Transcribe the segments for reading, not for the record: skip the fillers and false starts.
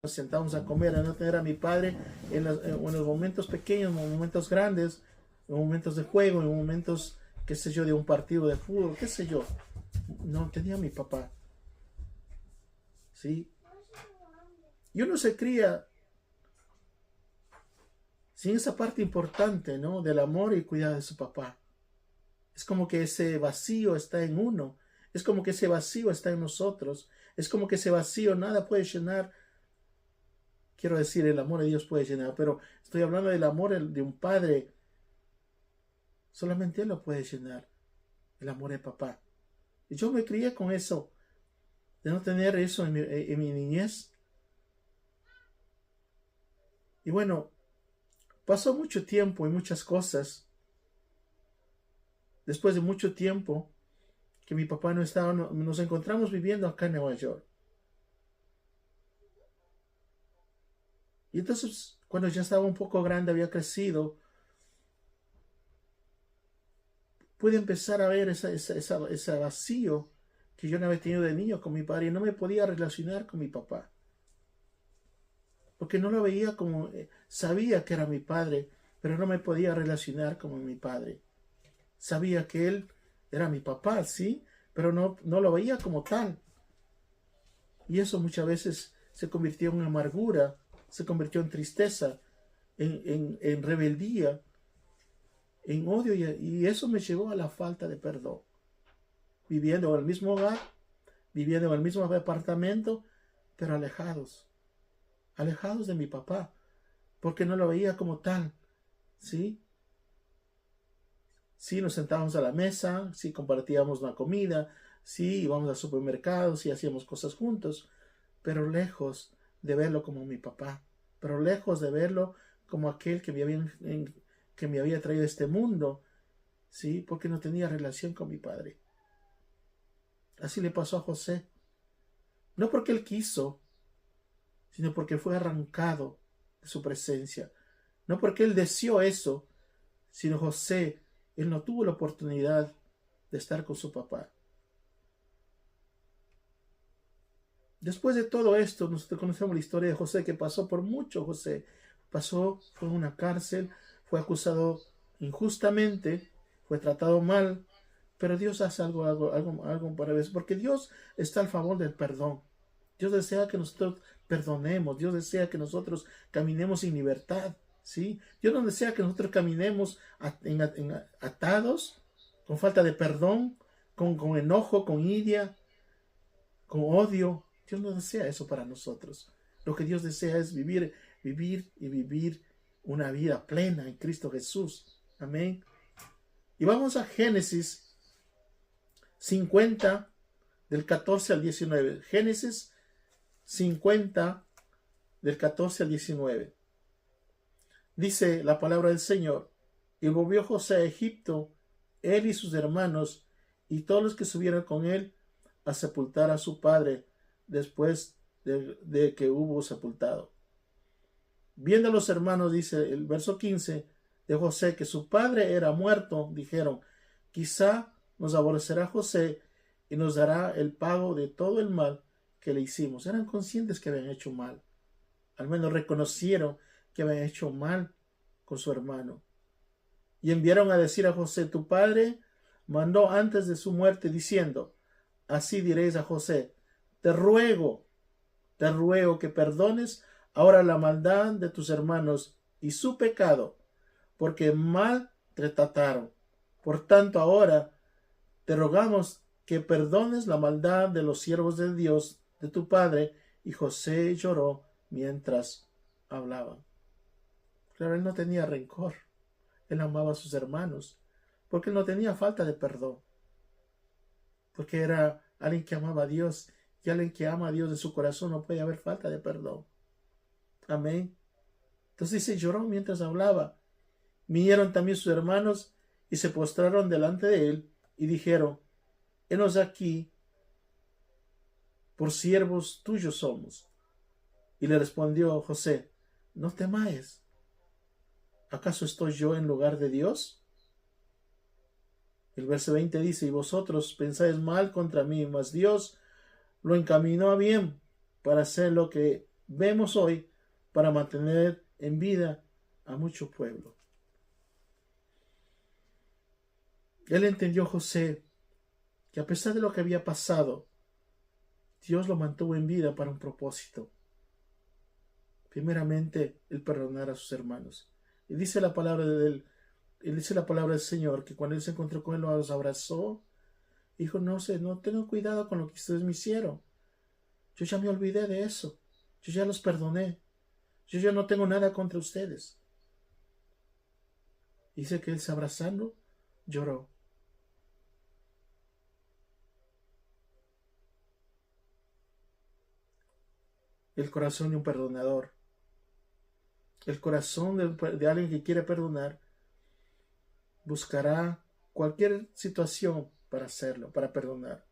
nos sentamos a comer, a no tener a mi padre en los momentos pequeños, en momentos grandes, en momentos de juego, en momentos, qué sé yo, de un partido de fútbol, qué sé yo. No tenía a mi papá, ¿sí? Y uno se cría sin esa parte importante, ¿no? Del amor y cuidado de su papá. Es como que ese vacío está en uno. Es como que ese vacío está en nosotros. Es como que ese vacío nada puede llenar. Quiero decir, el amor de Dios puede llenar, pero estoy hablando del amor de un padre. Solamente Él lo puede llenar. El amor de papá. Y yo me crié con eso. De no tener eso en mi niñez. Y bueno, pasó mucho tiempo y muchas cosas. Después de mucho tiempo que mi papá no estaba, nos encontramos viviendo acá en Nueva York. Y entonces, cuando ya estaba un poco grande, había crecido, pude empezar a ver ese vacío que yo no había tenido de niño con mi padre y no me podía relacionar con mi papá. Porque no lo veía como, sabía que era mi padre, pero no me podía relacionar como mi padre. Sabía que él era mi papá, sí, pero no lo veía como tal. Y eso muchas veces se convirtió en amargura, se convirtió en tristeza, en rebeldía, en odio, y eso me llevó a la falta de perdón. Viviendo en el mismo hogar, viviendo en el mismo departamento, pero alejados, alejados de mi papá, porque no lo veía como tal, ¿sí? Sí, nos sentábamos a la mesa, sí compartíamos la comida, sí íbamos al supermercado, sí hacíamos cosas juntos, pero lejos de verlo como mi papá, pero lejos de verlo como aquel que me había traído a este mundo, sí, porque no tenía relación con mi padre. Así le pasó a José, no porque él quiso, sino porque fue arrancado de su presencia, no porque él deseó eso, sino José, él no tuvo la oportunidad de estar con su papá. Después de todo esto, nosotros conocemos la historia de José, que pasó por mucho. José fue en una cárcel, fue acusado injustamente, fue tratado mal, pero Dios hace algo para eso, porque Dios está al favor del perdón. Dios desea que nosotros perdonemos, Dios desea que nosotros caminemos en libertad, ¿sí? Dios no desea que nosotros caminemos atados, con falta de perdón, con enojo, con idia, con odio. Dios no desea eso para nosotros. Lo que Dios desea es vivir una vida plena en Cristo Jesús. Amén. Y vamos a Génesis 50, del 14 al 19. Génesis 50, del 14 al 19. Dice la palabra del Señor: y volvió José a Egipto, él y sus hermanos, y todos los que subieron con él, a sepultar a su padre después de que hubo sepultado. Viendo a los hermanos, dice el verso 15 de José, que su padre era muerto, dijeron: quizá nos aborrecerá José y nos dará el pago de todo el mal que le hicimos. Eran conscientes que habían hecho mal. Al menos reconocieron que habían hecho mal con su hermano. Y enviaron a decir a José: tu padre mandó antes de su muerte, diciendo: así diréis a José, te ruego que perdones ahora la maldad de tus hermanos y su pecado, porque mal te trataron. Por tanto, ahora te rogamos que perdones la maldad de los siervos de Dios, de tu padre. Y José lloró mientras hablaba. Claro, él no tenía rencor. Él amaba a sus hermanos, porque él no tenía falta de perdón, porque era alguien que amaba a Dios, y alguien que ama a Dios de su corazón no puede haber falta de perdón. Amén. Entonces dice, lloró mientras hablaba. Vinieron también sus hermanos y se postraron delante de él y dijeron: henos aquí, por siervos tuyos somos. Y le respondió José: no temáis, ¿acaso estoy yo en lugar de Dios? El verso 20 dice: y vosotros pensáis mal contra mí, mas Dios lo encaminó a bien para hacer lo que vemos hoy para mantener en vida a mucho pueblo. Él entendió, José, que a pesar de lo que había pasado, Dios lo mantuvo en vida para un propósito. Primeramente, el perdonar a sus hermanos. Y dice la palabra del Señor que cuando él se encontró con él, los abrazó. Dijo, no sé, no tengo cuidado con lo que ustedes me hicieron. Yo ya me olvidé de eso. Yo ya los perdoné. Yo ya no tengo nada contra ustedes. Dice que él se abrazando, lloró. El corazón de un perdonador. El corazón de alguien que quiere perdonar buscará cualquier situación para hacerlo, para perdonar.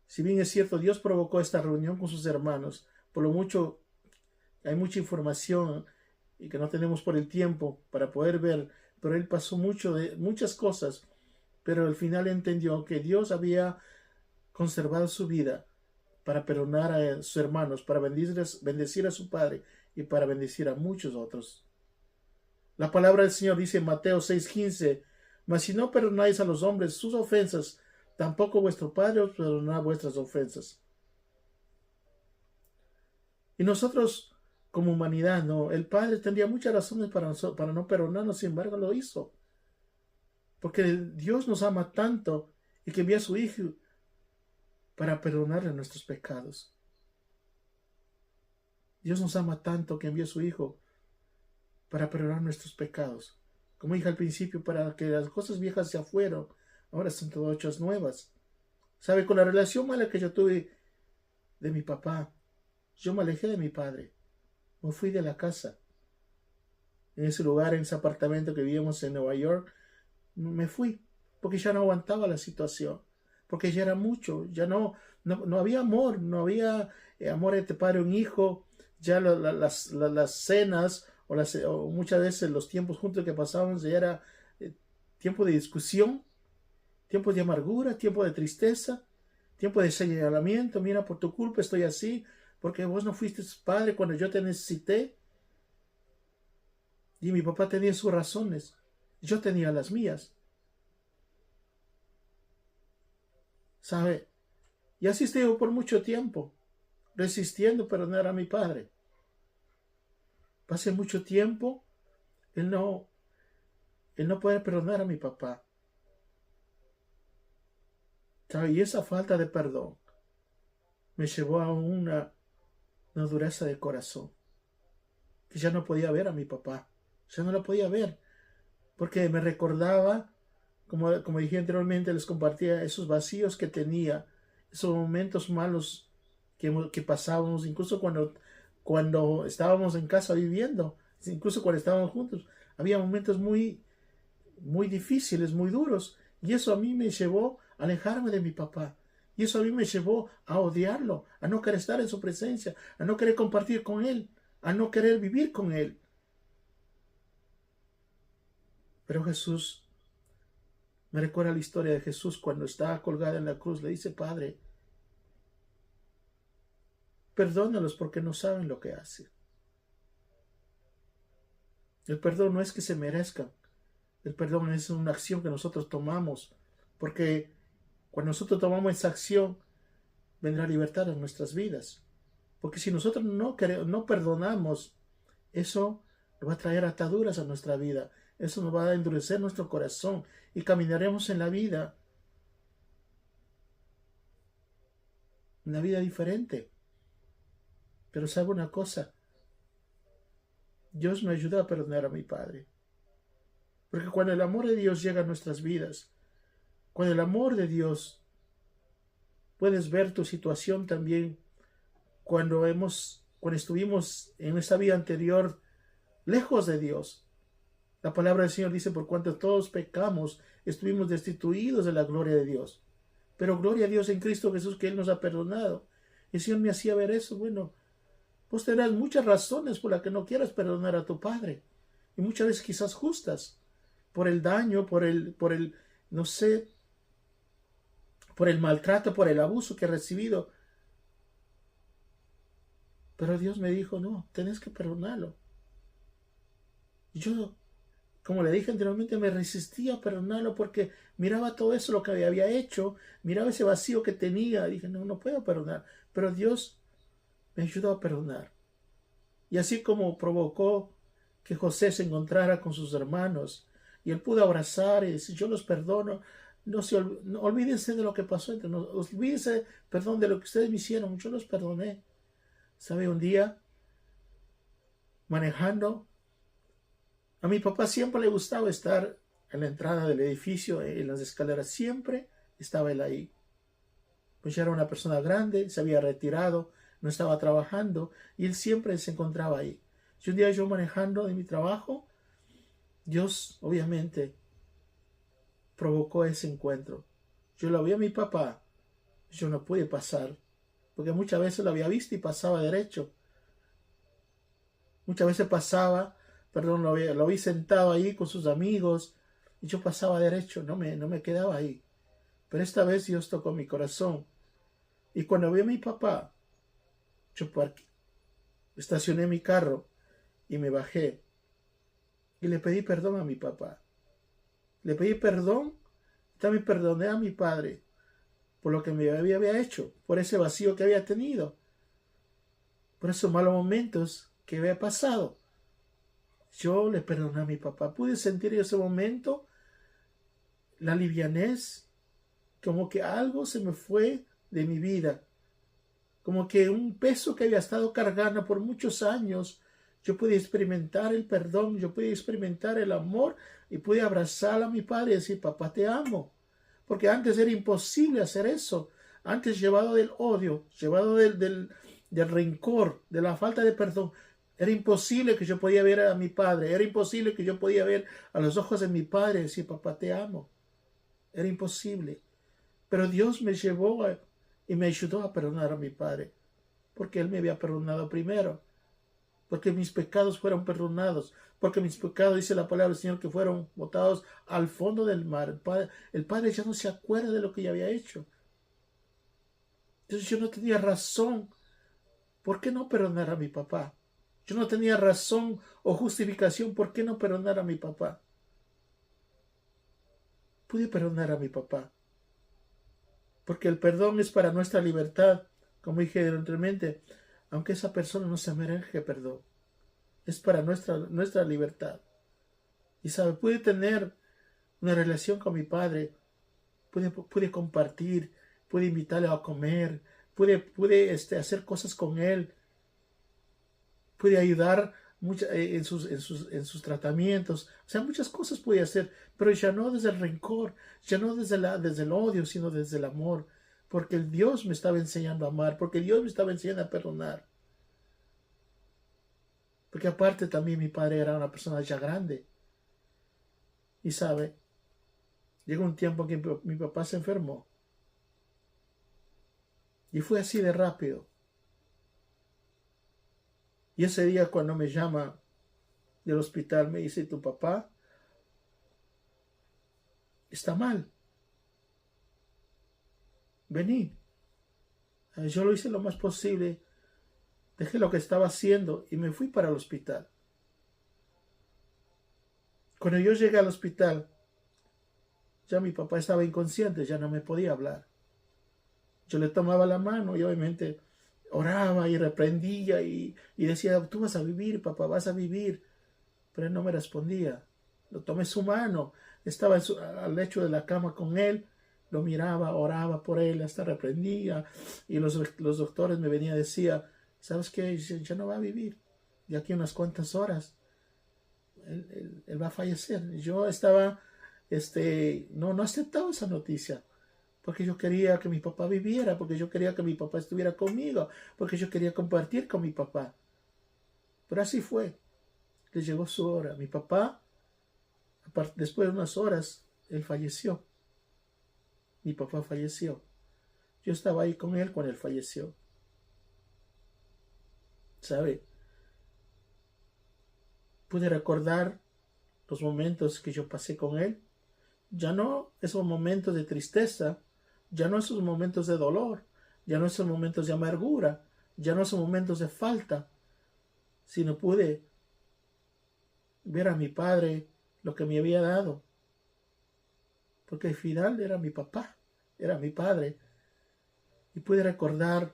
Si bien es cierto, Dios provocó esta reunión con sus hermanos, por lo mucho hay mucha información y que no tenemos por el tiempo para poder ver, pero él pasó muchas cosas, pero al final entendió que Dios había conservado su vida para perdonar a sus hermanos, para bendecir a su padre y para bendecir a muchos otros. La palabra del Señor dice en Mateo 6:15, mas si no perdonáis a los hombres sus ofensas, tampoco vuestro Padre os perdonará vuestras ofensas. Y nosotros, como humanidad, ¿no? El Padre tendría muchas razones para no perdonarnos, sin embargo lo hizo. Porque Dios nos ama tanto y que envía a su Hijo para perdonarle nuestros pecados. Dios nos ama tanto que envió a su Hijo para perdonar nuestros pecados. Como dije al principio, para que las cosas viejas ya fueron, ahora son todas hechas nuevas. ¿Sabe? Con la relación mala que yo tuve de mi papá, yo me alejé de mi padre. Me fui de la casa. En ese lugar, en ese apartamento que vivíamos en Nueva York, me fui porque ya no aguantaba la situación. Porque ya era mucho, ya no había amor, no había amor entre padre y un hijo. Ya las cenas o muchas veces los tiempos juntos que pasábamos ya era tiempo de discusión, tiempo de amargura, tiempo de tristeza, tiempo de señalamiento. Mira, por tu culpa estoy así, porque vos no fuiste padre cuando yo te necesité. Y mi papá tenía sus razones, yo tenía las mías. ¿Sabe? Y así estuve por mucho tiempo, resistiendo perdonar a mi padre. Pasé mucho tiempo, él no puede perdonar a mi papá. ¿Sabe? Y esa falta de perdón me llevó a una dureza de corazón, que ya no podía ver a mi papá, ya no lo podía ver, porque me recordaba, como dije anteriormente, les compartía esos vacíos que tenía, esos momentos malos que pasábamos, incluso cuando estábamos en casa viviendo, incluso cuando estábamos juntos, había momentos muy, muy difíciles, muy duros, y eso a mí me llevó a alejarme de mi papá, y eso a mí me llevó a odiarlo, a no querer estar en su presencia, a no querer compartir con él, a no querer vivir con él. Pero Jesús, me recuerda la historia de Jesús cuando estaba colgado en la cruz, le dice, Padre, perdónalos porque no saben lo que hacen. El perdón no es que se merezcan, el perdón es una acción que nosotros tomamos, porque cuando nosotros tomamos esa acción, vendrá libertad en nuestras vidas. Porque si nosotros no perdonamos, eso va a traer ataduras a nuestra vida, eso nos va a endurecer nuestro corazón y caminaremos en la vida, una vida diferente. Pero sabe una cosa, Dios me ayuda a perdonar a mi padre. Porque cuando el amor de Dios llega a nuestras vidas, cuando el amor de Dios, puedes ver tu situación también cuando estuvimos en esta vida anterior lejos de Dios. La palabra del Señor dice, por cuanto todos pecamos, estuvimos destituidos de la gloria de Dios. Pero gloria a Dios en Cristo Jesús, que Él nos ha perdonado. Y el Señor me hacía ver eso. Bueno, vos tendrás muchas razones por las que no quieras perdonar a tu Padre. Y muchas veces quizás justas. Por el daño, no sé, por el maltrato, por el abuso que he recibido. Pero Dios me dijo, no, tenés que perdonarlo. Y yo, como le dije anteriormente, me resistía a perdonarlo porque miraba todo eso, lo que había hecho, miraba ese vacío que tenía. Dije, no, no puedo perdonar. Pero Dios me ayudó a perdonar. Y así como provocó que José se encontrara con sus hermanos y él pudo abrazar y decir, yo los perdono, no olvídense de lo que pasó entre nosotros, olvídense, perdón, de lo que ustedes me hicieron, yo los perdoné. ¿Sabe? Un día, manejando, a mi papá siempre le gustaba estar en la entrada del edificio, en las escaleras, siempre estaba él ahí. Pues ya era una persona grande, se había retirado, no estaba trabajando y él siempre se encontraba ahí. Y un día yo manejando de mi trabajo, Dios obviamente provocó ese encuentro. Yo lo vi a mi papá, yo no pude pasar, porque muchas veces lo había visto y pasaba derecho. Muchas veces pasaba, perdón, lo vi sentado ahí con sus amigos y yo pasaba derecho, no me quedaba ahí. Pero esta vez Dios tocó mi corazón. Y cuando vi a mi papá, yo estacioné mi carro y me bajé y le pedí perdón a mi papá. Le pedí perdón, también perdoné a mi padre por lo que me había hecho, por ese vacío que había tenido, por esos malos momentos que había pasado. Yo le perdoné a mi papá. Pude sentir en ese momento la livianez, como que algo se me fue de mi vida, como que un peso que había estado cargando por muchos años, yo pude experimentar el perdón, yo pude experimentar el amor y pude abrazar a mi padre y decir, papá, te amo. Porque antes era imposible hacer eso. Antes llevado del odio, llevado del rencor, de la falta de perdón. Era imposible que yo podía ver a mi padre. Era imposible que yo podía ver a los ojos de mi padre y decir, papá, te amo. Era imposible. Pero Dios me llevó y me ayudó a perdonar a mi padre. Porque Él me había perdonado primero. Porque mis pecados fueron perdonados. Porque mis pecados, dice la palabra del Señor, que fueron botados al fondo del mar. El padre ya no se acuerda de lo que ya había hecho. Entonces yo no tenía razón. ¿Por qué no perdonar a mi papá? Yo no tenía razón o justificación. ¿Por qué no perdonar a mi papá? Pude perdonar a mi papá. Porque el perdón es para nuestra libertad. Como dije anteriormente, aunque esa persona no se merezca perdón, es para nuestra libertad. Y sabe, pude tener una relación con mi padre, pude compartir, pude invitarle a comer, pude hacer cosas con él, pude ayudar en sus tratamientos, o sea, muchas cosas pude hacer, pero ya no desde el rencor, ya no desde el odio, sino desde el amor, porque el Dios me estaba enseñando a amar, porque Dios me estaba enseñando a perdonar. Porque aparte también mi padre era una persona ya grande. Y sabe, llegó un tiempo que mi papá se enfermó. Y fue así de rápido. Y ese día cuando me llama del hospital me dice, tu papá está mal. Vení. Yo lo hice lo más posible. Dejé lo que estaba haciendo y me fui para el hospital. Cuando yo llegué al hospital, ya mi papá estaba inconsciente, ya no me podía hablar. Yo le tomaba la mano y obviamente oraba y reprendía y decía, tú vas a vivir, papá, vas a vivir. Pero él no me respondía. Lo tomé su mano, estaba al lecho de la cama con él, lo miraba, oraba por él, hasta reprendía. Y los doctores me venían y decían, ¿sabes qué? Ya no va a vivir. De aquí unas cuantas horas, él va a fallecer. Yo estaba, no aceptaba esa noticia. Porque yo quería que mi papá viviera, porque yo quería que mi papá estuviera conmigo, porque yo quería compartir con mi papá. Pero así fue. Le llegó su hora. Mi papá, después de unas horas, él falleció. Mi papá falleció. Yo estaba ahí con él cuando él falleció. ¿Sabe? Pude recordar los momentos que yo pasé con él. Ya no esos momentos de tristeza, ya no esos momentos de dolor, ya no esos momentos de amargura, Ya no son momentos de falta, sino pude ver a mi padre lo que me había dado. Porque al final era mi papá, era mi padre. Y pude recordar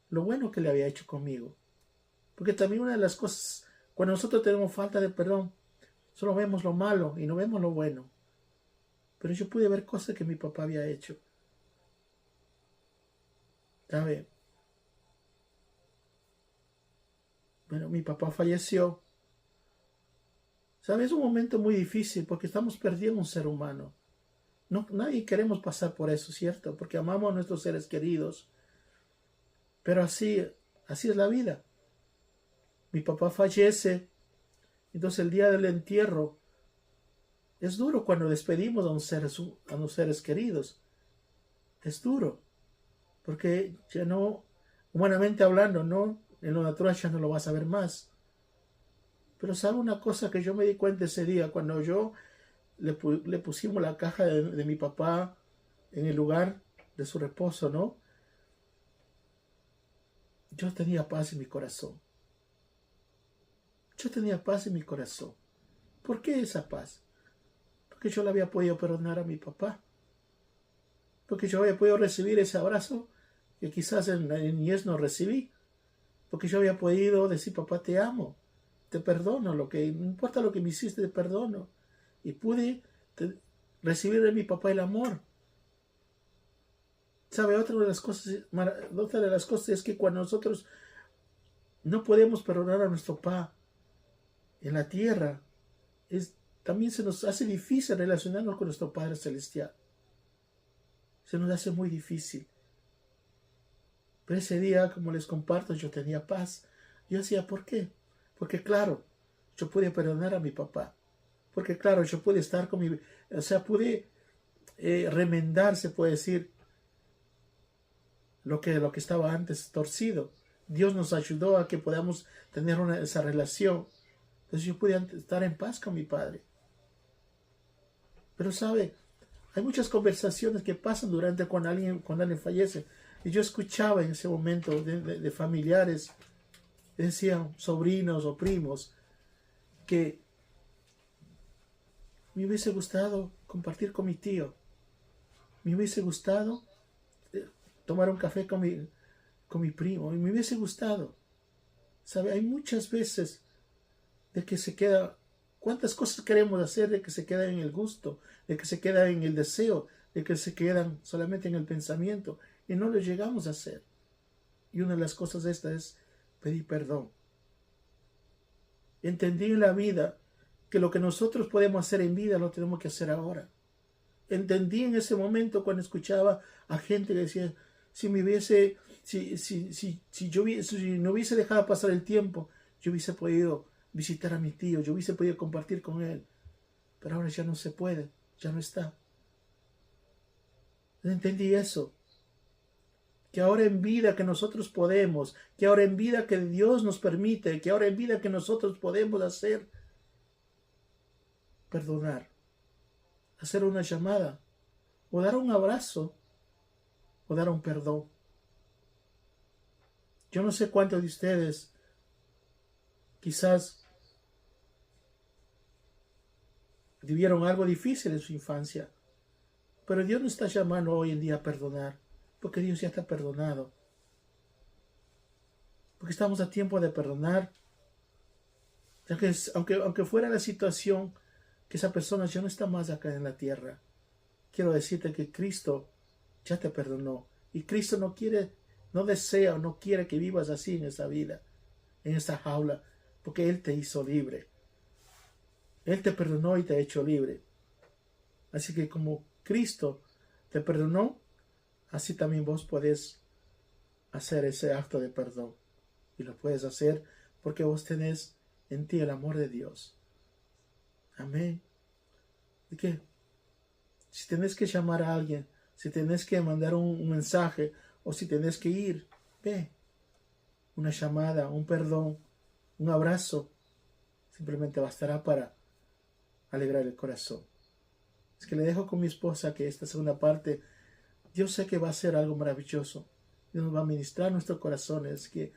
lo bueno que le había hecho conmigo. Porque también una de las cosas, cuando nosotros tenemos falta de perdón, solo vemos lo malo y no vemos lo bueno. Pero yo pude ver cosas que mi papá había hecho. ¿Sabe? Bueno, mi papá falleció. ¿Sabe? Es un momento muy difícil porque estamos perdiendo un ser humano. No, nadie queremos pasar por eso, ¿cierto? Porque amamos a nuestros seres queridos. Pero así es la vida. Mi papá fallece. Entonces el día del entierro es duro cuando despedimos a los seres queridos. Es duro. Porque ya no, humanamente hablando, no, en lo natural ya no lo vas a ver más. Pero sabe una cosa que yo me di cuenta ese día, cuando yo le pusimos la caja de mi papá en el lugar de su reposo, ¿no? Yo tenía paz en mi corazón. Yo tenía paz en mi corazón. ¿Por qué esa paz? Porque yo le había podido perdonar a mi papá. Porque yo había podido recibir ese abrazo que quizás en la niñez no recibí. Porque yo había podido decir, papá, te amo, te perdono, no importa lo que me hiciste, te perdono. Y pude recibir de mi papá el amor. ¿Sabe? Otra de las cosas es que cuando nosotros no podemos perdonar a nuestro papá en la tierra, también se nos hace difícil relacionarnos con nuestro Padre Celestial. Se nos hace muy difícil. Pero ese día, como les comparto, yo tenía paz. Yo decía, ¿por qué? Porque claro, yo pude perdonar a mi papá. Porque claro, yo pude estar con pude remendar, se puede decir, lo que estaba antes torcido. Dios nos ayudó a que podamos tener esa relación. Entonces yo pude estar en paz con mi padre. Pero sabe, hay muchas conversaciones que pasan cuando alguien fallece. Y yo escuchaba en ese momento de familiares, decían sobrinos o primos, que me hubiese gustado compartir con mi tío. Me hubiese gustado tomar un café con mi primo. Y me hubiese gustado. ¿Sabe? Hay muchas veces de que se queda. ¿Cuántas cosas queremos hacer de que se queda en el gusto? De que se queda en el deseo. De que se quedan solamente en el pensamiento. Y no lo llegamos a hacer. Y una de las cosas de esta es pedir perdón. Entendí en la vida que lo que nosotros podemos hacer en vida lo tenemos que hacer ahora. Entendí en ese momento cuando escuchaba a gente que decía, si no hubiese dejado pasar el tiempo, yo hubiese podido visitar a mi tío, yo hubiese podido compartir con él. Pero ahora ya no se puede, ya no está. Entendí eso. Que ahora en vida que nosotros podemos, que ahora en vida que Dios nos permite, que ahora en vida que nosotros podemos hacer, perdonar, hacer una llamada, o dar un abrazo, o dar un perdón. Yo no sé cuántos de ustedes quizás vivieron algo difícil en su infancia, pero Dios nos está llamando hoy en día a perdonar, porque Dios ya está perdonado. Porque estamos a tiempo de perdonar. Aunque fuera la situación que esa persona ya no está más acá en la tierra, quiero decirte que Cristo ya te perdonó. Y Cristo no desea o no quiere que vivas así en esa vida, en esa jaula, porque Él te hizo libre. Él te perdonó y te ha hecho libre. Así que como Cristo te perdonó, así también vos podés hacer ese acto de perdón. Y lo puedes hacer porque vos tenés en ti el amor de Dios. Amén. ¿Y qué? Si tenés que llamar a alguien, si tenés que mandar un mensaje, o si tenés que ir, ve. Una llamada, un perdón, un abrazo, simplemente bastará para alegrar el corazón. Es que le dejo con mi esposa que esta segunda parte, yo sé que va a ser algo maravilloso. Dios nos va a ministrar nuestros corazones, que